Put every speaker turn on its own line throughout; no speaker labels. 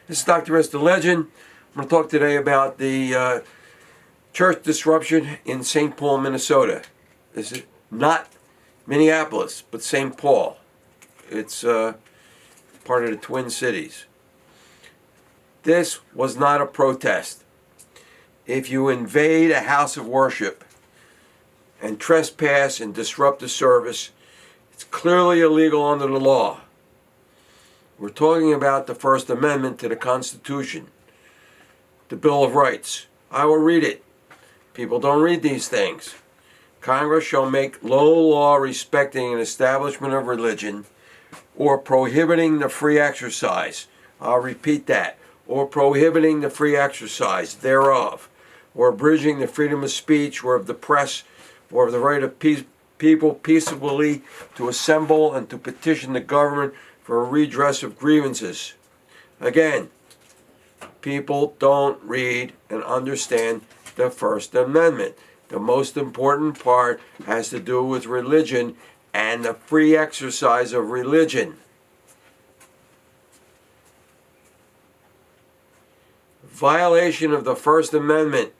This is Dr. S. the Legend. I'm going to talk today about the church disruption in St. Paul, Minnesota. This is not Minneapolis, but St. Paul. It's part of the Twin Cities. This was not a protest. If you invade a house of worship and trespass and disrupt the service, it's clearly illegal under the law. We're talking about the First Amendment to the Constitution, the Bill of Rights. I will read it. People don't read these things. Congress shall make no law respecting an establishment of religion or prohibiting the free exercise. I'll repeat that. Or prohibiting the free exercise thereof, or abridging the freedom of speech or of the press or of the right of people peaceably to assemble and to petition the government for a redress of grievances. Again, people don't read and understand the First Amendment. The most important part has to do with religion and the free exercise of religion. Violation of the First Amendment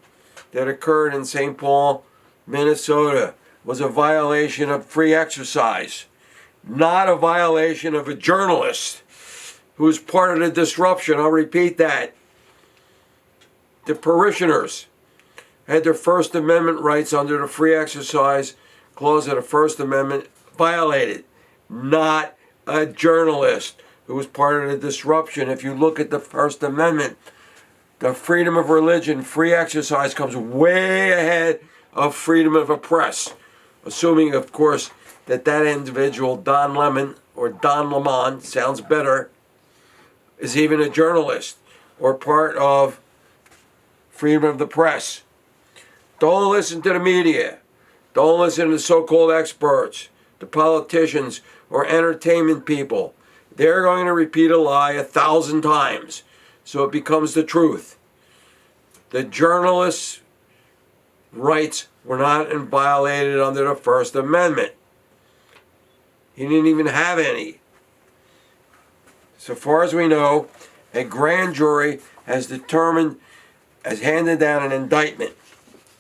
that occurred in St. Paul, Minnesota was a violation of free exercise, not a violation of a journalist who was part of the disruption. I'll repeat that. The parishioners had their First Amendment rights under the free exercise clause of the First Amendment violated, not a journalist who was part of the disruption. If you look at the First Amendment, the freedom of religion, free exercise comes way ahead of freedom of a press, assuming, of course, that that individual, Don Lemon, or Don Lemon, sounds better, is even a journalist or part of freedom of the press. Don't listen to the media. Don't listen to the so-called experts, the politicians, or entertainment people. They're going to repeat a lie 1,000 times, so it becomes the truth. The journalists' rights were not violated under the First Amendment. He didn't even have any. So far as we know, a grand jury has handed down an indictment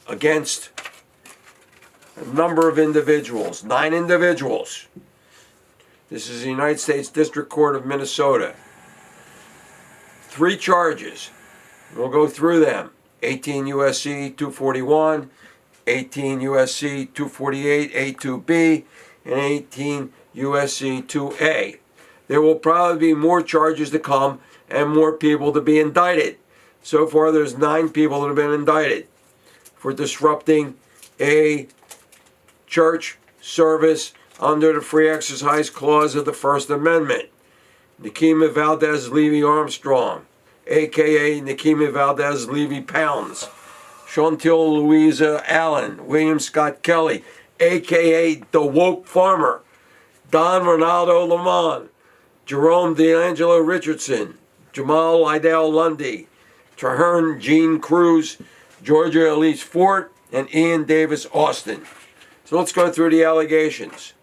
against a number of individuals, 9 individuals. This is the United States District Court of Minnesota. 3 charges. We'll go through them. 18 U.S.C. 241, 18 U.S.C. 248 A2B, and 18 U.S.C. 2A. There will probably be more charges to come and more people to be indicted. So far, there's 9 people that have been indicted for disrupting a church service under the Free Exercise Clause of the First Amendment. Nikema Valdez Levy Armstrong, a.k.a. Nikema Valdez Levy Pounds, Chantil Louisa Allen, William Scott Kelly, a.k.a. The Woke Farmer, Don Ronaldo Lamont, Jerome D'Angelo Richardson, Jamal Idell Lundy, Traherne Jean Cruz, Georgia Elise Fort, and Ian Davis Austin. So let's go through the allegations.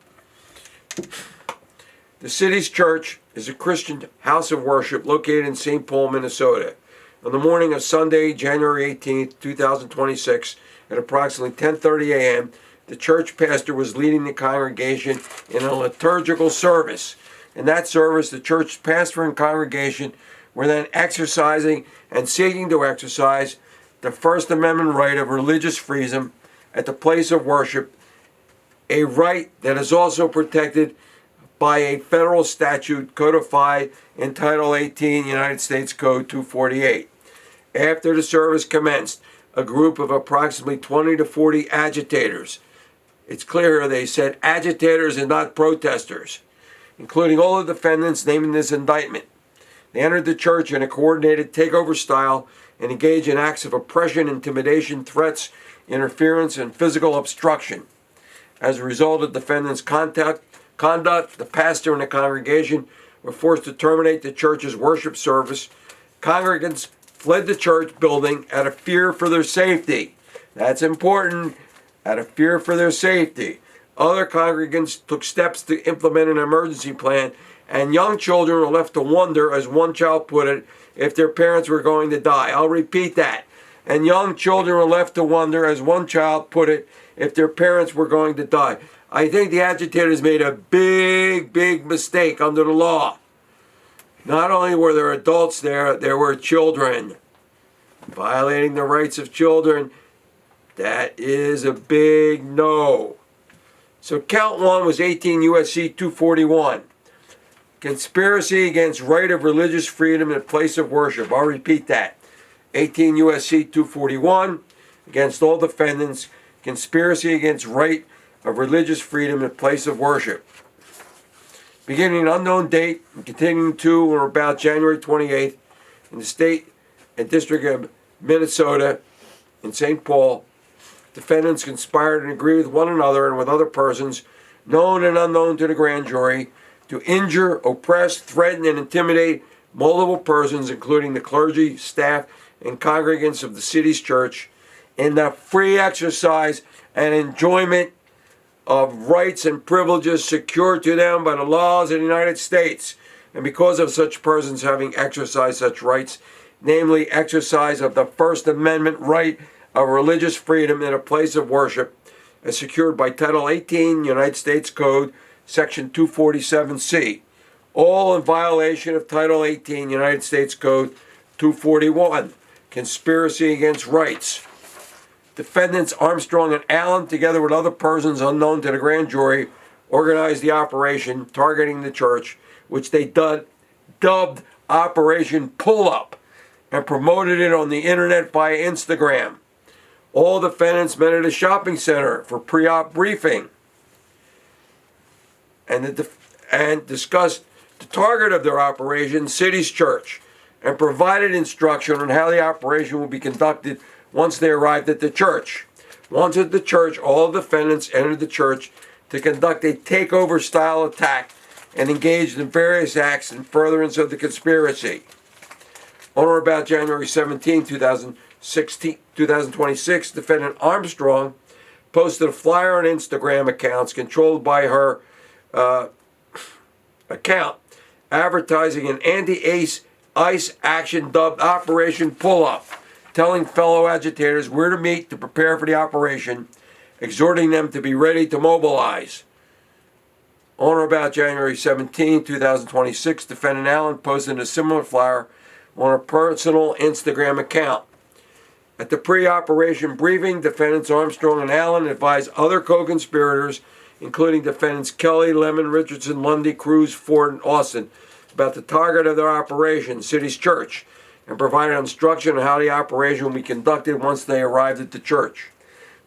The city's church is a Christian house of worship located in St. Paul, Minnesota. On the morning of Sunday, January 18, 2026, at approximately 10:30 a.m., the church pastor was leading the congregation in a liturgical service. In that service, the church pastor and congregation were then exercising and seeking to exercise the First Amendment right of religious freedom at the place of worship, a right that is also protected by a federal statute codified in Title 18, United States Code 248. After the service commenced, a group of approximately 20 to 40 agitators, it's clear they said agitators and not protesters, including all the defendants named in this indictment. They entered the church in a coordinated takeover style and engaged in acts of oppression, intimidation, threats, interference, and physical obstruction. As a result of defendants' conduct, the pastor and the congregation were forced to terminate the church's worship service. Congregants fled the church building out of fear for their safety. That's important, out of fear for their safety. Other congregants took steps to implement an emergency plan and young children are left to wonder, as one child put it, if their parents were going to die. I'll repeat that. And young children are left to wonder, as one child put it, if their parents were going to die. I think the agitators made a big, big mistake under the law. Not only were there adults there were children. Violating the rights of children, that is a big no. So count one was 18 U.S.C. 241. Conspiracy against right of religious freedom in a place of worship. I'll repeat that. 18 U.S.C. 241, against all defendants, conspiracy against right of religious freedom in a place of worship. Beginning an unknown date and continuing to or about January 28th in the state and district of Minnesota in St. Paul, defendants conspired and agreed with one another and with other persons, known and unknown to the grand jury, to injure, oppress, threaten, and intimidate multiple persons, including the clergy, staff, and congregants of the city's church, in the free exercise and enjoyment of rights and privileges secured to them by the laws of the United States, and because of such persons having exercised such rights, namely exercise of the First Amendment right of religious freedom in a place of worship, as secured by Title 18 United States Code, Section 247C, all in violation of Title 18 United States Code 241, conspiracy against rights. Defendants Armstrong and Allen, together with other persons unknown to the grand jury, organized the operation targeting the church, which they dubbed Operation Pull-Up, and promoted it on the internet via Instagram. All defendants met at a shopping center for pre-op briefing and discussed the target of their operation, city's church, and provided instruction on how the operation will be conducted once they arrived at the church. Once at the church, all defendants entered the church to conduct a takeover-style attack and engaged in various acts in furtherance of the conspiracy. On or about January 17, 2026, defendant Armstrong posted a flyer on Instagram accounts controlled by her account, advertising an anti-ICE action dubbed Operation Pull-Up, telling fellow agitators where to meet to prepare for the operation, exhorting them to be ready to mobilize. On or about January 17, 2026, defendant Allen posted a similar flyer on her personal Instagram account. At the pre-operation briefing, defendants Armstrong and Allen advised other co-conspirators, including defendants Kelly, Lemon, Richardson, Lundy, Cruz, Ford, and Austin, about the target of their operation, city's church, and provided instruction on how the operation will be conducted once they arrived at the church.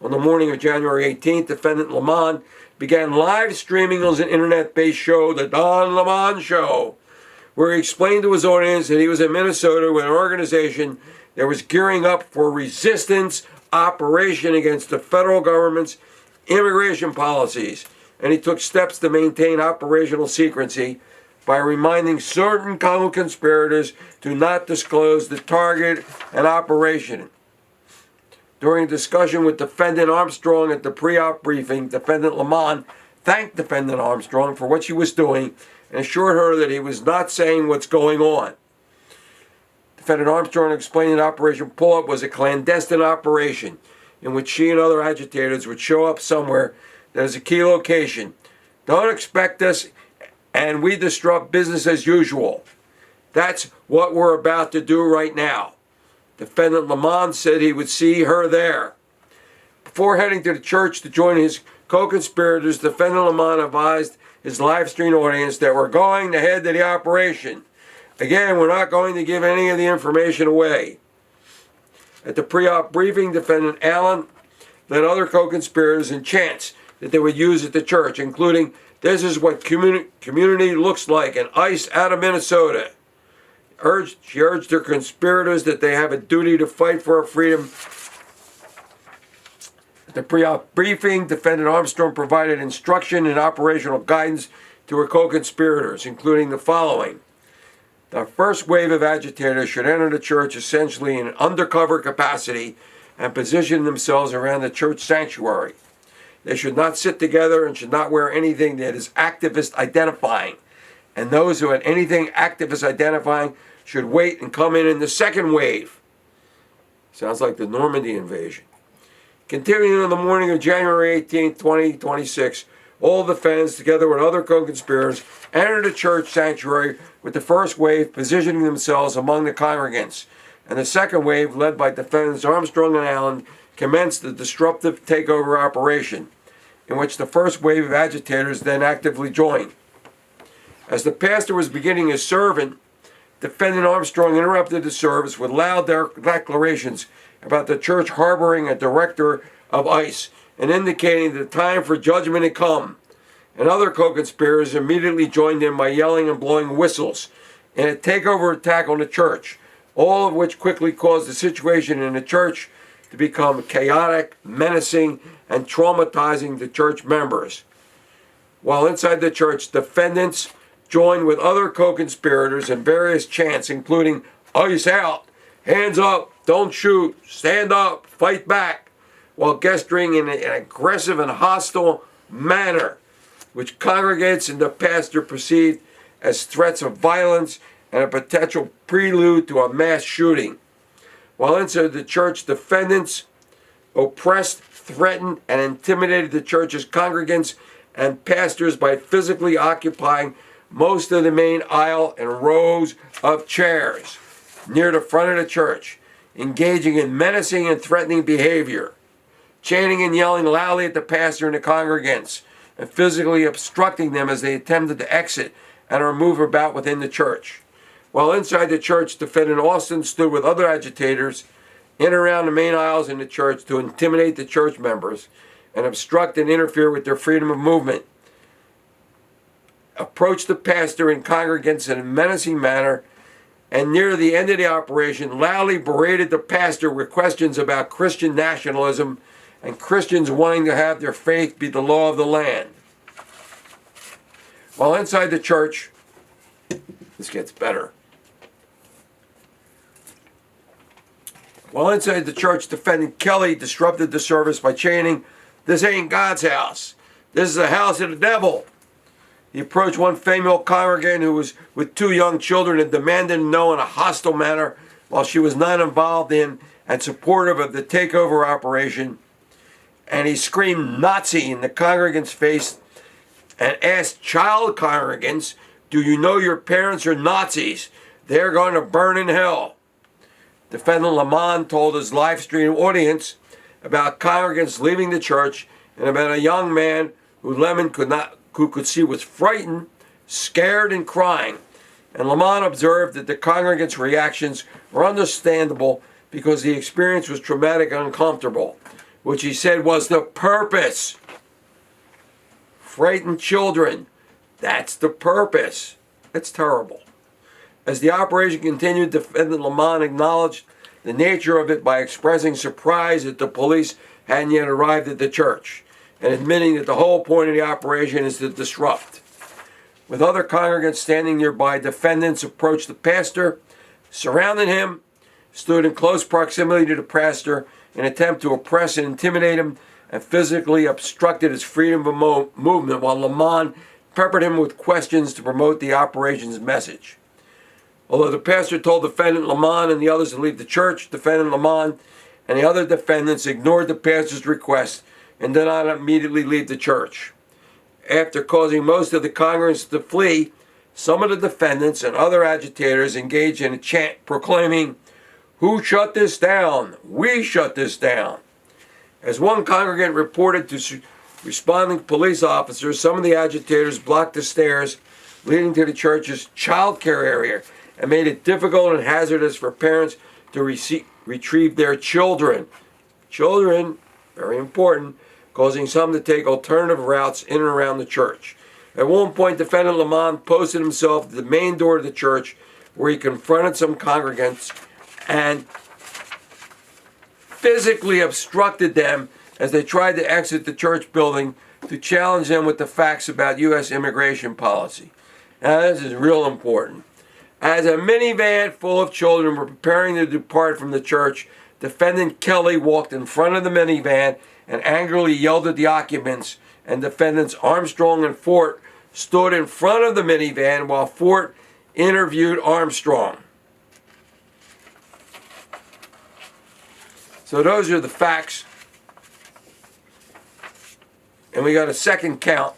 On the morning of January 18th, defendant Lamont began live streaming on an internet-based show, The Don Lamont Show, where he explained to his audience that he was in Minnesota with an organization that was gearing up for a resistance operation against the federal government's immigration policies, and he took steps to maintain operational secrecy by reminding certain co-conspirators to not disclose the target and operation. During a discussion with defendant Armstrong at the pre-op briefing, defendant Lamont thanked defendant Armstrong for what she was doing and assured her that he was not saying what's going on. Defendant Armstrong explained that Operation Pull-Up was a clandestine operation in which she and other agitators would show up somewhere that is a key location. Don't expect us, and we disrupt business as usual. That's what we're about to do right now. Defendant Lamont said he would see her there. Before heading to the church to join his co-conspirators, defendant Lamont advised his live stream audience that we're going to head to the operation. Again, we're not going to give any of the information away. At the pre-op briefing, defendant Allen led other co-conspirators in chants that they would use at the church, including, "This is what community looks like, and ICE out of Minnesota." She urged her conspirators that they have a duty to fight for our freedom. At the pre-op briefing, defendant Armstrong provided instruction and operational guidance to her co-conspirators, including the following. The first wave of agitators should enter the church essentially in an undercover capacity and position themselves around the church sanctuary. They should not sit together and should not wear anything that is activist identifying and those who had anything activist identifying should wait and come in the second wave. Sounds like the Normandy invasion. Continuing on the morning of January 18, 2026, all defendants, together with other co-conspirators, entered the church sanctuary with the first wave positioning themselves among the congregants, and the second wave, led by defendants Armstrong and Allen, commenced the disruptive takeover operation, in which the first wave of agitators then actively joined. As the pastor was beginning his sermon, Defendant Armstrong interrupted the service with loud declarations about the church harboring a director of ICE and indicating that the time for judgment had come. And other co-conspirators immediately joined in by yelling and blowing whistles in a takeover attack on the church, all of which quickly caused the situation in the church to become chaotic, menacing, and traumatizing the church members. While inside the church, defendants joined with other co-conspirators in various chants, including "ICE out," "Hands up," "Don't shoot," "Stand up," "Fight back," while gesturing in an aggressive and hostile manner, which congregates and the pastor perceived as threats of violence and a potential prelude to a mass shooting. While inside the church, defendants oppressed, threatened, and intimidated the church's congregants and pastors by physically occupying most of the main aisle and rows of chairs near the front of the church, engaging in menacing and threatening behavior, chanting and yelling loudly at the pastor and the congregants, and physically obstructing them as they attempted to exit and or move about within the church. While inside the church, Defendant Austin stood with other agitators in and around the main aisles in the church to intimidate the church members and obstruct and interfere with their freedom of movement, approached the pastor and congregants in a menacing manner, and near the end of the operation loudly berated the pastor with questions about Christian nationalism and Christians wanting to have their faith be the law of the land. While inside the church, this gets better. While inside the church, Defendant Kelly disrupted the service by chanting, "This ain't God's house. This is the house of the devil." He approached one female congregant who was with two young children and demanded to know in a hostile manner, while she was not involved in and supportive of the takeover operation. And he screamed "Nazi" in the congregant's face and asked child congregants, "Do you know your parents are Nazis? They're going to burn in hell." Defendant Lamont told his live stream audience about congregants leaving the church and about a young man who could see was frightened, scared, and crying. And Lamont observed that the congregants' reactions were understandable because the experience was traumatic and uncomfortable, which he said was the purpose. Frightened children, that's the purpose. That's terrible. As the operation continued, Defendant Lamont acknowledged the nature of it by expressing surprise that the police hadn't yet arrived at the church, and admitting that the whole point of the operation is to disrupt. With other congregants standing nearby, defendants approached the pastor, surrounded him, stood in close proximity to the pastor in an attempt to oppress and intimidate him, and physically obstructed his freedom of movement, while Lamont peppered him with questions to promote the operation's message. Although the pastor told Defendant Lamont and the others to leave the church, Defendant Lamont and the other defendants ignored the pastor's request and did not immediately leave the church. After causing most of the congregants to flee, some of the defendants and other agitators engaged in a chant proclaiming, "Who shut this down? We shut this down." As one congregant reported to responding police officers, some of the agitators blocked the stairs leading to the church's child care area and made it difficult and hazardous for parents to retrieve their children. Children, very important, causing some to take alternative routes in and around the church. At one point, Defendant Lamont posted himself at the main door of the church, where he confronted some congregants and physically obstructed them as they tried to exit the church building to challenge them with the facts about U.S. immigration policy. Now, this is real important. As a minivan full of children were preparing to depart from the church, Defendant Kelly walked in front of the minivan and angrily yelled at the occupants, and Defendants Armstrong and Fort stood in front of the minivan while Fort interviewed Armstrong. So those are the facts. And we got a second count,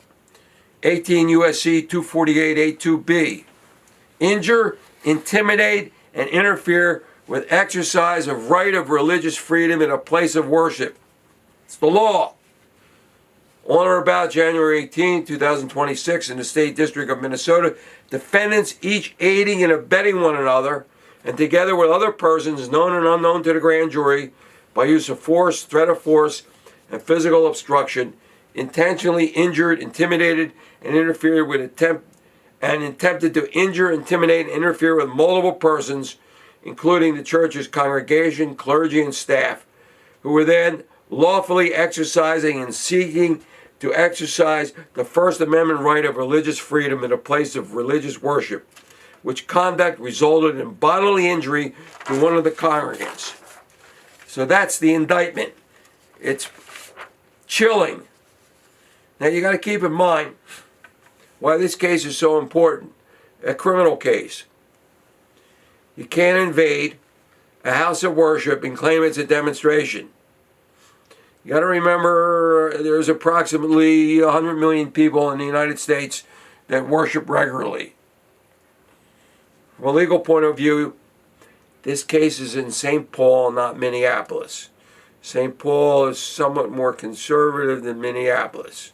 18 U.S.C. 248A2B. Injure, intimidate, and interfere with exercise of right of religious freedom in a place of worship. It's the law. On or about January 18, 2026, in the State District of Minnesota, defendants each aiding and abetting one another, and together with other persons known and unknown to the grand jury, by use of force, threat of force, and physical obstruction, intentionally injured, intimidated, and interfered with attempted to injure, intimidate, and interfere with multiple persons, including the church's congregation, clergy, and staff, who were then lawfully exercising and seeking to exercise the First Amendment right of religious freedom in a place of religious worship, which conduct resulted in bodily injury to one of the congregants. So that's the indictment. It's chilling. Now you got to keep in mind why this case is so important. A criminal case. You can't invade a house of worship and claim it's a demonstration. You got to remember there's approximately 100 million people in the United States that worship regularly. From a legal point of view, this case is in St. Paul, not Minneapolis. St. Paul is somewhat more conservative than Minneapolis.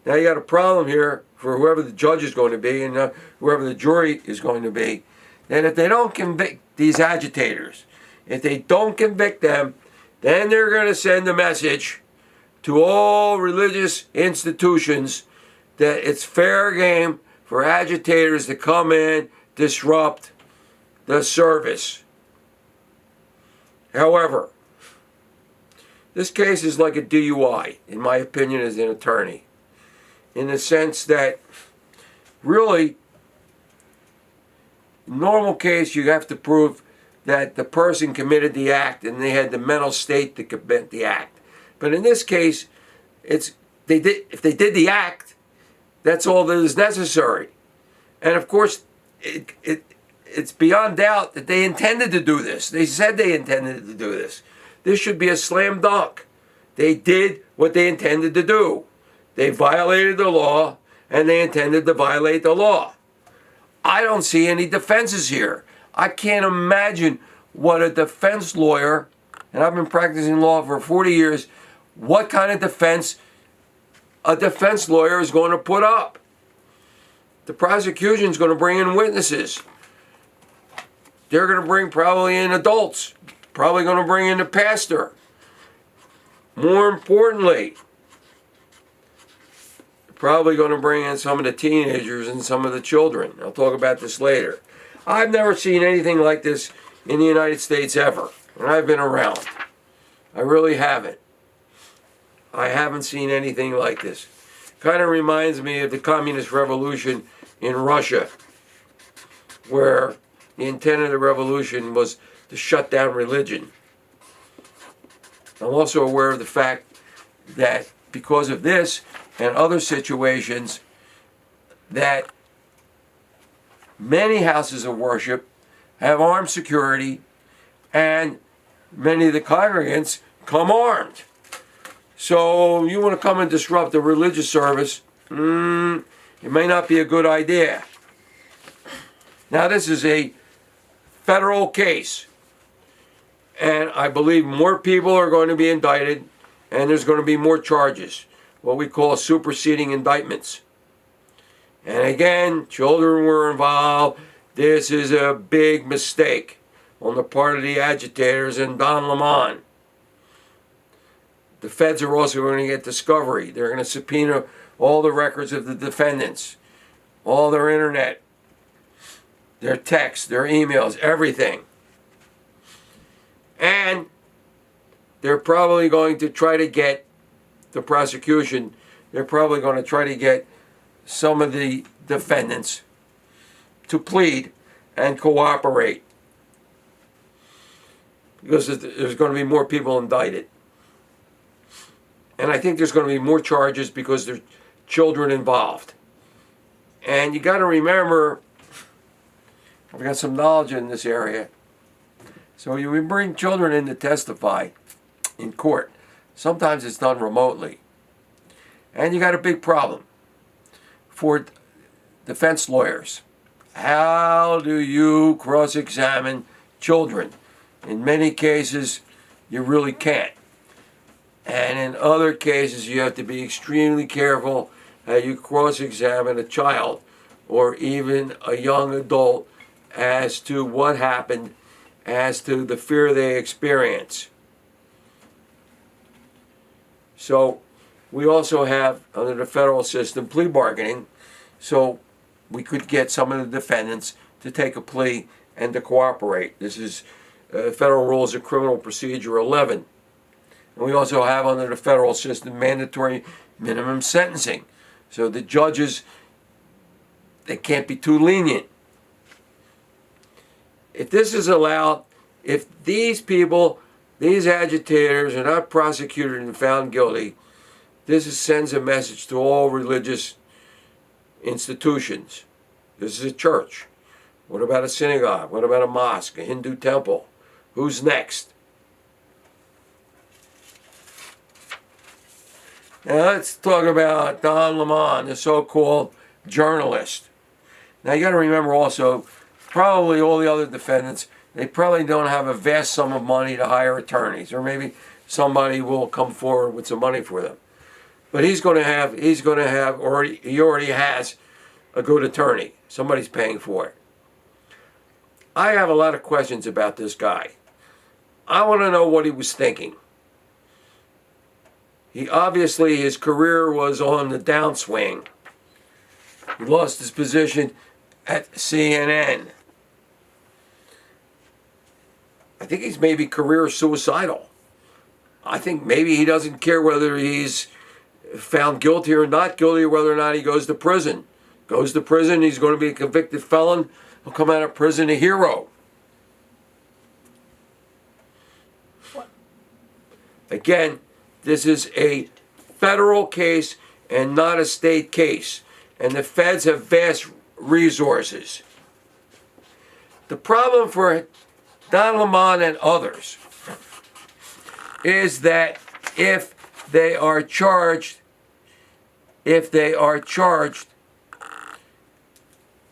Now you got a problem here for whoever the judge is going to be and whoever the jury is going to be. That if they don't convict these agitators, if they don't convict them, then they're going to send a message to all religious institutions that it's fair game for agitators to come in, disrupt the service. However, this case is like a DUI, in my opinion as an attorney, in the sense that really, in normal case, you have to prove that the person committed the act and they had the mental state to commit the act. But in this case, if they did the act, that's all that is necessary. And of course, it's beyond doubt that they intended to do this. They said they intended to do this. This should be a slam dunk. They did what they intended to do. They violated the law, and they intended to violate the law. I don't see any defenses here. I can't imagine what a defense lawyer, and I've been practicing law for 40 years, what kind of defense a defense lawyer is going to put up. The prosecution is going to bring in witnesses. They're going to bring probably in adults, probably going to bring in the pastor. More importantly, probably going to bring in some of the teenagers and some of the children. I'll talk about this later. I've never seen anything like this in the United States ever, and I've been around. I really haven't. I haven't seen anything like this. Kind of reminds me of the communist revolution in Russia, where the intent of the revolution was to shut down religion. I'm also aware of the fact that because of this and other situations, that many houses of worship have armed security, and many of the congregants come armed. So you want to come and disrupt a religious service, it may not be a good idea. Now this is a federal case, and I believe more people are going to be indicted, and there's going to be more charges, what we call superseding indictments. And again, children were involved. This is a big mistake on the part of the agitators and Don Lemon. The feds are also going to get discovery. They're going to subpoena all the records of the defendants, all their internet, their texts, their emails, everything. And they're probably going to try to get the prosecution, they're probably going to try to get some of the defendants to plead and cooperate, because there's going to be more people indicted. And I think there's going to be more charges because there's children involved. And you got to remember, I've got some knowledge in this area. So we bring children in to testify in court. Sometimes it's done remotely. And you got a big problem for defense lawyers. How do you cross-examine children? In many cases, you really can't. And in other cases, you have to be extremely careful how you cross-examine a child or even a young adult as to what happened, as to the fear they experience. So we also have, under the federal system, plea bargaining. So we could get some of the defendants to take a plea and to cooperate. This is Federal Rules of Criminal Procedure 11. And we also have, under the federal system, mandatory minimum sentencing. So the judges, they can't be too lenient. If this is allowed, if these people, these agitators are not prosecuted and found guilty, this sends a message to all religious institutions. This is a church. What about a synagogue? What about a mosque, a Hindu temple? Who's next? Now let's talk about Don Lemon, the so-called journalist. Now you got to remember also, probably all the other defendants, they probably don't have a vast sum of money to hire attorneys, or maybe somebody will come forward with some money for them. But he already has a good attorney. Somebody's paying for it. I have a lot of questions about this guy. I want to know what he was thinking. He obviously, his career was on the downswing. He lost his position at CNN. I think he's maybe career suicidal. I think maybe he doesn't care whether he's found guilty or not guilty, or whether or not he goes to prison. Goes to prison, he's going to be a convicted felon. He'll come out of prison a hero. Again, this is a federal case and not a state case. And the feds have vast resources. The problem for Don Lemon and others is that if they are charged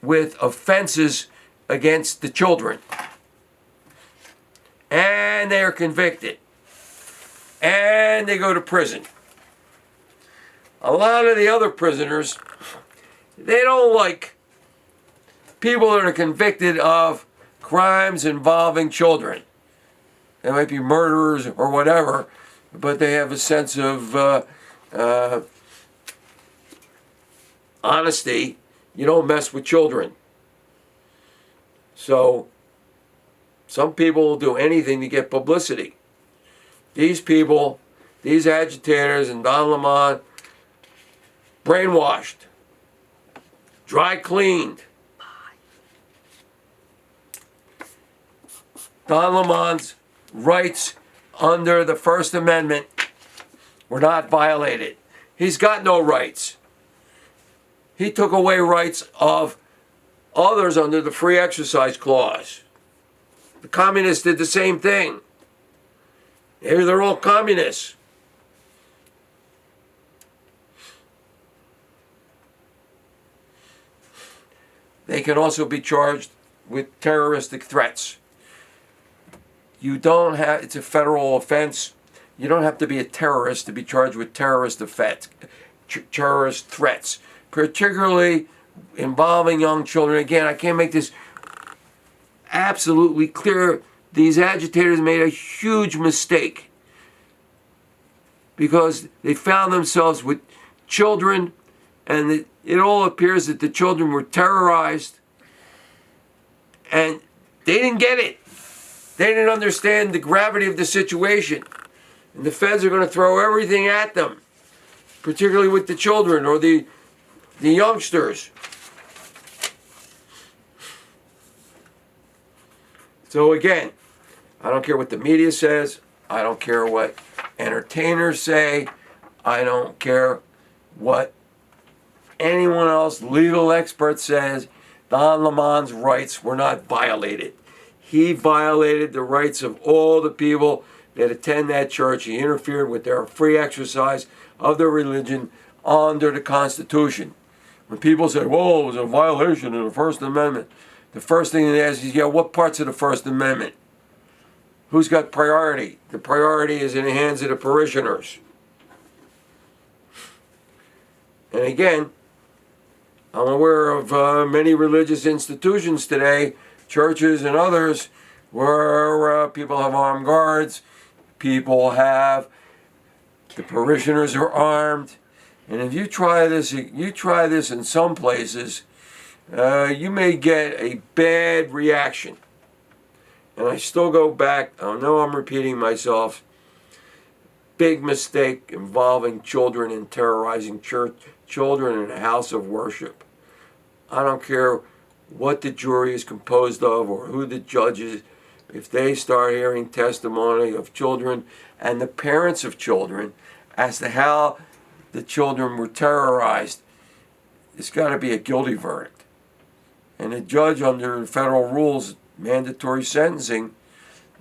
with offenses against the children, and they are convicted, and they go to prison, a lot of the other prisoners, they don't like people that are convicted of crimes involving children. They might be murderers or whatever, but they have a sense of honesty. You don't mess with children. So some people will do anything to get publicity. These people, these agitators and Don Lemon, brainwashed, dry cleaned. Don Lemon's rights under the First Amendment were not violated. He's got no rights. He took away rights of others under the Free Exercise Clause. The communists did the same thing. Maybe they're all communists. They can also be charged with terroristic threats. You don't have, it's a federal offense. You don't have to be a terrorist to be charged with terrorist threats, particularly involving young children. Again, I can't make this absolutely clear. These agitators made a huge mistake because they found themselves with children, and it all appears that the children were terrorized, and they didn't get it. They didn't understand the gravity of the situation. And the feds are going to throw everything at them, particularly with the children or the youngsters. So again, I don't care what the media says. I don't care what entertainers say. I don't care what anyone else, legal expert says Don Lemon's rights were not violated. He violated the rights of all the people that attend that church. He interfered with their free exercise of their religion under the Constitution. When people say, well, it was a violation of the First Amendment, the first thing they ask is, yeah, what parts of the First Amendment? Who's got priority? The priority is in the hands of the parishioners. And again, I'm aware of many religious institutions today, churches and others, where people have armed guards, the parishioners are armed. And if you try this in some places, you may get a bad reaction. And I still go back, I know I'm repeating myself, big mistake involving children and terrorizing children in a house of worship. I don't care what the jury is composed of or who the judge is. If they start hearing testimony of children and the parents of children as to how the children were terrorized, it's got to be a guilty verdict. And a judge under federal rules, mandatory sentencing,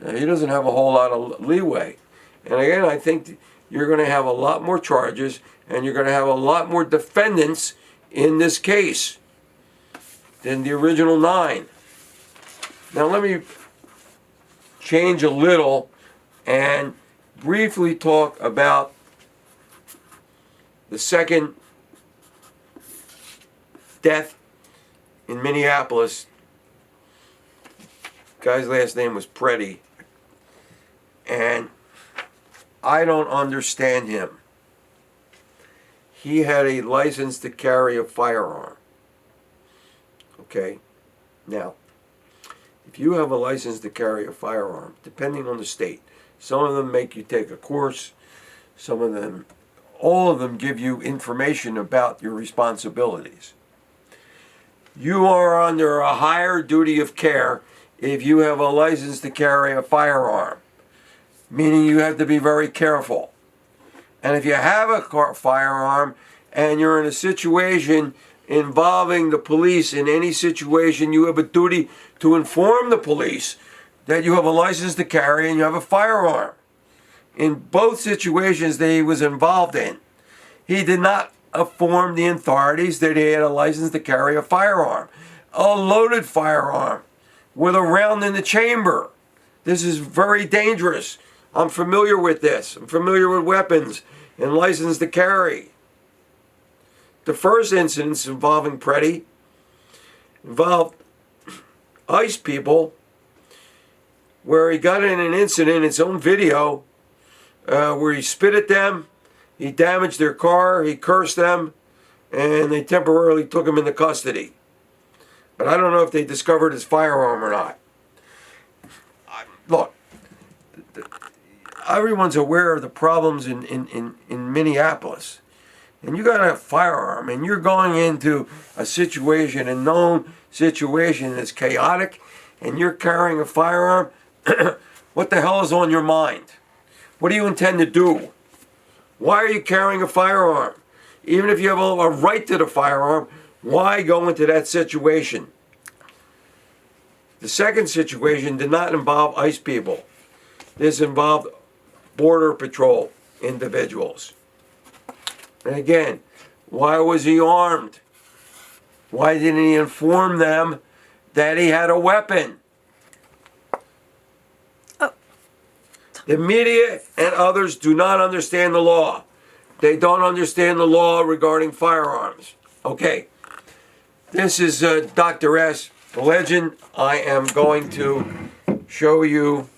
he doesn't have a whole lot of leeway. And again, I think you're going to have a lot more charges and you're going to have a lot more defendants in this case than the original 9. Now let me change a little and briefly talk about the second death in Minneapolis. The guy's last name was Preddy, and I don't understand him. He had a license to carry a firearm. Okay, now, if you have a license to carry a firearm, depending on the state, some of them make you take a course, all of them give you information about your responsibilities. You are under a higher duty of care if you have a license to carry a firearm, meaning you have to be very careful. And if you have a firearm and you're in a situation involving the police, in any situation, you have a duty to inform the police that you have a license to carry and you have a firearm. In both situations that he was involved in, he did not inform the authorities that he had a license to carry a firearm, a loaded firearm with a round in the chamber. This is very dangerous. I'm familiar with this. I'm familiar with weapons and license to carry. The first incidents involving Preddy involved ICE people, where he got in an incident, its own video, where he spit at them, he damaged their car, he cursed them, and they temporarily took him into custody. But I don't know if they discovered his firearm or not. Look, everyone's aware of the problems in Minneapolis. And you got a firearm, and you're going into a situation, a known situation that's chaotic, and you're carrying a firearm. What the hell is on your mind? What do you intend to do? Why are you carrying a firearm? Even if you have a right to the firearm, why go into that situation? The second situation did not involve ICE people. This involved Border Patrol individuals. And again, why was he armed? Why didn't he inform them that he had a weapon? The media and others do not understand the law. They don't understand the law regarding firearms. Okay, this is Dr. S, the legend. I am going to show you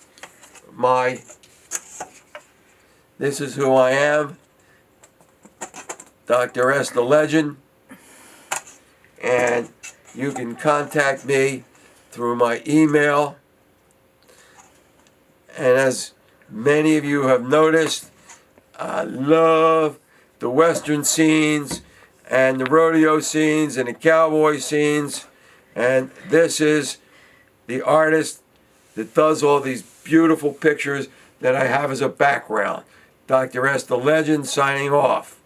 this is who I am. Dr. S, the legend, and you can contact me through my email. And as many of you have noticed, I love the Western scenes and the rodeo scenes and the cowboy scenes, and this is the artist that does all these beautiful pictures that I have as a background. Dr. S, the legend, signing off.